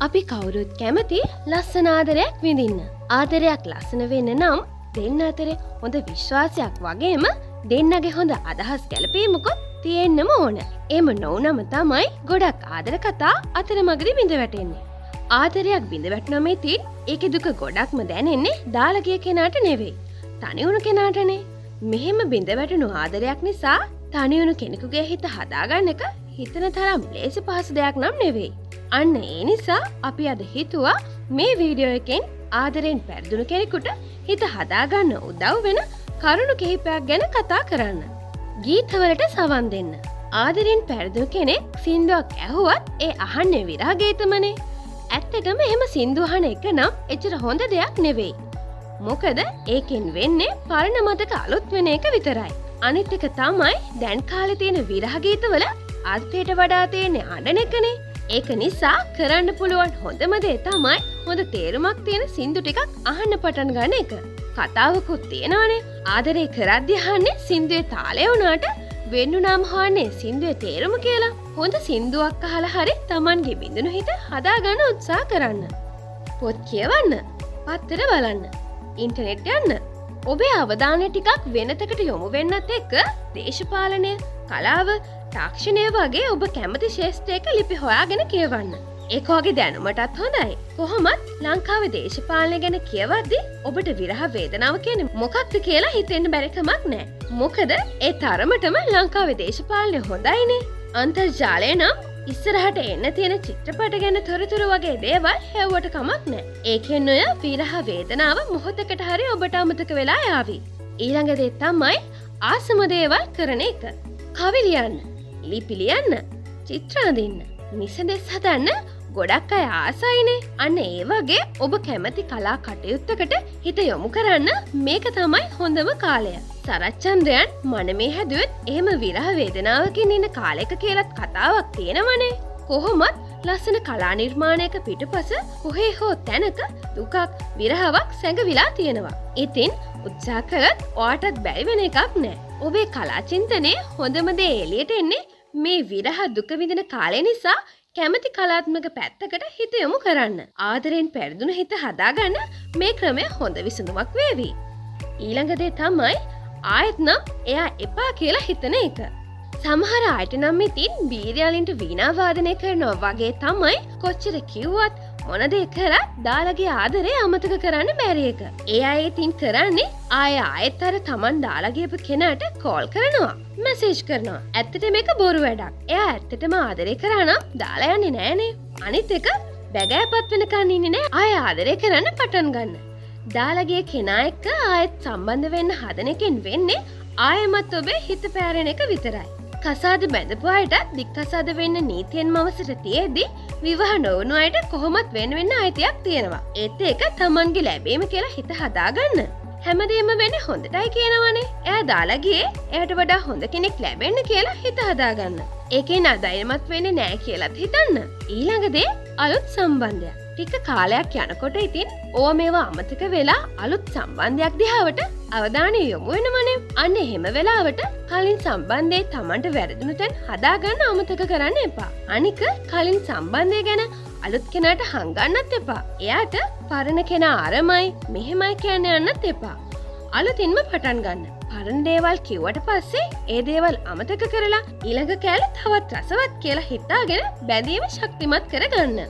අපි කවුරුත් කැමති ලස්සන ආදරයක් විඳින්න. ආදරයක් ලස්සන වෙන්න නම් දෙන්න අතරේ හොඳ විශ්වාසයක් වගේම දෙන්නගේ හොඳ අදහස් ගැලපීමකුත් තියෙන්නම ඕන. එහෙම නොවුනම තමයි ගොඩක් ආදර කතා අතරමඟදී බිඳ වැටෙන්නේ. ආදරයක් බිඳ වැටුනම ඉතින් ඒකේ දුක ගොඩක්ම දැනෙන්නේ දාලා ගිය කෙනාට නෙවෙයි. තනි වුණු කෙනාටනේ. මෙහෙම බිඳ වැටුණු ආදරයක් නිසා තනි වුණු කෙනෙකුගේ හිත හදාගන්න එක හිතන තරම් ලේසි පහසු දෙයක් නම් නෙවෙයි. අන්න ඒ නිසා අපි අද හිතුවා මේ වීඩියෝ එකෙන් ආදරෙන් පෙරදුණු කෙනෙකුට හිත හදාගන්න උදව් වෙන කරුණු කිහිපයක් ගැන කතා කරන්න. ගීතවලට සවන් දෙන්න. ආදරෙන් පෙරදුණු කෙනෙක් සින්දුවක් ඇහුවත් ඒ අහන්නේ විරහ ගීතමනේ. ඇත්තටම එහෙම සින්දු අහන එක නම් එච්චර හොඳ දෙයක් නෙවෙයි. මොකද ඒකෙන් වෙන්නේ පරණ මතක අලුත් වෙන එක විතරයි. අනිත් එක තමයි දැන් කාලේ තියෙන විරහ ගීතවල අර්ථයට වඩා තියෙන අඬන එකනේ. ඒක නිසා කරන්න පුළුවන් හොඳම දේ තමයි හොඳ තේරුමක් තියෙන සින්දු ටිකක් අහන්න පටන් ගන්න එක. කතාවකුත් තියෙනවානේ. ආදරේ කරද්දී අහන්නේ සින්දුවේ තාලය වුණාට වෙන්නුනාම හොයන්නේ සින්දුවේ තේරුම කියලා. හොඳ සින්දුවක් අහලා හරි Tamanගේ බින්දුණු හිත හදාගන්න උත්සාහ කරන්න. පොත් කියවන්න, පත්තර බලන්න, ඉන්ටර්නෙට් යන්න. ඔබේ අවධානය ටිකක් වෙනතකට යොමු වෙන්නත් එක්ක දේශපාලනය, කලාව, තාක්ෂණය වගේ ඔබ කැමති ශේෂ්ත්‍රයක ලිපි හොයාගෙන කියවන්න. ඒක වගේ දැනුමටත් හොඳයි. කොහොමත් ලංකාවේ දේශපාලනය ගැන කියවද්දී ඔබට විරහ වේදනාව කියන්නේ මොකක්ද කියලා හිතෙන්න බැරි කමක් නැහැ. මොකද ඒ තරමටම ලංකාවේ දේශපාලනය හොඳයිනේ. අන්තර්ජාලය නම් ඉස්සරහට එන්න තියෙන චිත්‍රපට ගැන තොරතුරු වගේ දේවල් හෙව්වට කමක් නැහැ. ඒකෙන් ඔය විරහ වේදනාව මොහොතකට හරි ඔබට අමතක වෙලා යාවි. ඊළඟ දේ තමයි ආසම දේවල් කරන එක. කවි ලියන්න, ලිපි ලියන්න, චිත්‍ර අඳින්න, නිසඳෙස් හදන්න ගොඩක් අය ආසයිනේ. අන්න ඒ වගේ ඔබ කැමති කලා කටයුත්තකට හිත යොමු කරන්න මේක තමයි හොඳම කාලය. සරච්චන්ද්‍රයන් මනමේ හැදුවත් එහෙම විරහ වේදනාවකින් ඉන්න කාලයක කියලත් කතාවක් තියෙනවනේ. කොහොමත් ලස්සන කලා නිර්මාණයක පිටුපස කොහේ හෝ තැනක දුකක් විරහාවක් සැඟවිලා තියෙනවා. ඉතින් උත්සාහ කළත් ඔයාටත් බැරි වෙන එකක් නෑ. ඔබේ කලා චින්තනයේ හොඳම දේ එළියට එන්නේ මේ විරහ දුක විඳින කාලය නිසා කැමති කලාත්මක පැත්තකට හිත යොමු කරන්න. ආදරෙන් පෙරදුණු හිත හදාගන්න මේ ක්‍රමය හොඳ විසඳුමක් වේවි. ඊළඟ දේ තමයි ආයෙත් නම් එයා එපා කියලා හිතන එක. සමහර අයට නම් ඉතින් බීරයාලින්ට වීණා වාදනය කරනවා වගේ තමයි කොච්චර කිව්වත් මොන දේ කරත් දාලාගේ ආදරේ අමතක කරන්න බැරි එක. ඒ අය ඉතින් කරන්නේ ආයෙත් අර Taman දාලා ගියපු කෙනාට කෝල් කරනවා, මැසේජ් කරනවා. ඇත්තට මේක බොරු වැඩක්. එයා ඇත්තටම ආදරේ කරා නම් දාලා යන්නේ නෑනේ. අනිත් එක බැගෑපත් වෙනකන් ඉන්නේ නෑ. ආයෙ ආදරේ කරන්න පටන් ගන්න. දාලා ගිය කෙනා එක්ක ආයෙත් සම්බන්ධ වෙන්න හදන එකෙන් වෙන්නේ ආයෙමත් ඔබේ හිත පෑරෙන එක විතරයි. කසාද බැඳපු අයටත් දික්කසාද වෙන්න නීතියෙන්ම අවසර තියෙද්දි විවාහ නොවුණු අයට කොහොමත් වෙන්න අයිතියක් තියෙනවා. ඒත් ඒක Tamanගේ ලැබීම කියලා හිත හදාගන්න. හැමදේම වෙන්නේ හොඳටයි කියනවනේ. එයා දාලා ගියේ එයාට වඩා හොඳ කෙනෙක් ලැබෙන්න කියලා හිත හදාගන්න. ඒකෙන් අධෛර්යමත් වෙන්නේ නෑ කියලාත් හිතන්න. ඊළඟ දේ අලුත් සම්බන්ධයක්. ටික කාලයක් යනකොට ඉතින් ඕවා මේවා අමතක වෙලා අලුත් සම්බන්ධයක් දිහාවට අවධානය යොමු වෙනවනේ. අන්න එහෙම වෙලාවට කලින් සම්බන්ධයේ Tamanට වැරදුණු තැන් හදාගන්න අමතක කරන්න එපා. අනික කලින් සම්බන්ධය ගැන අලුත් කෙනාට හංගන්නත් එපා. එයාට පරණ කෙනා අරමයි මෙහෙමයි කියන්න යන්නත් එපා. අලුතින්ම පටන් ගන්න. පරණ දේවල් කිව්වට පස්සේ ඒ දේවල් අමතක කරලා ඊළඟ කෑල්ල තවත් රසවත් කියලා හිතාගෙන බැඳීම ශක්තිමත් කරගන්න.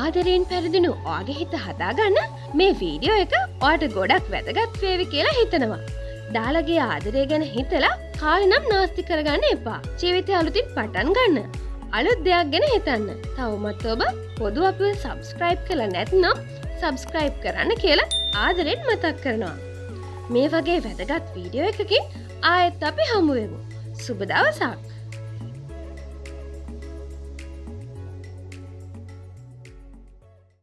ආදරයෙන් පෙරදුණු ඔයාගේ හිත හදාගන්න මේ වීඩියෝ එක ඔයාට ගොඩක් වැදගත් වේවි කියලා හිතනවා. දාලාගේ ආදරය ගැන හිතලා කාලේ නම් නාස්ති කරගන්න එපා. ජීවිතය අලුතින් පටන් ගන්න. අලුත් දෙයක් ගැන හිතන්න. තවමත් ඔබ පොදු අපිව සබ්ස්ක්‍රයිබ් කරලා නැත්නම් සබ්ස්ක්‍රයිබ් කරන්න කියලා ආදරෙන් මතක් කරනවා. මේ වගේ වැදගත් වීඩියෝ එකකින් ආයෙත් අපි හමු වෙමු. සුබ දවසක්.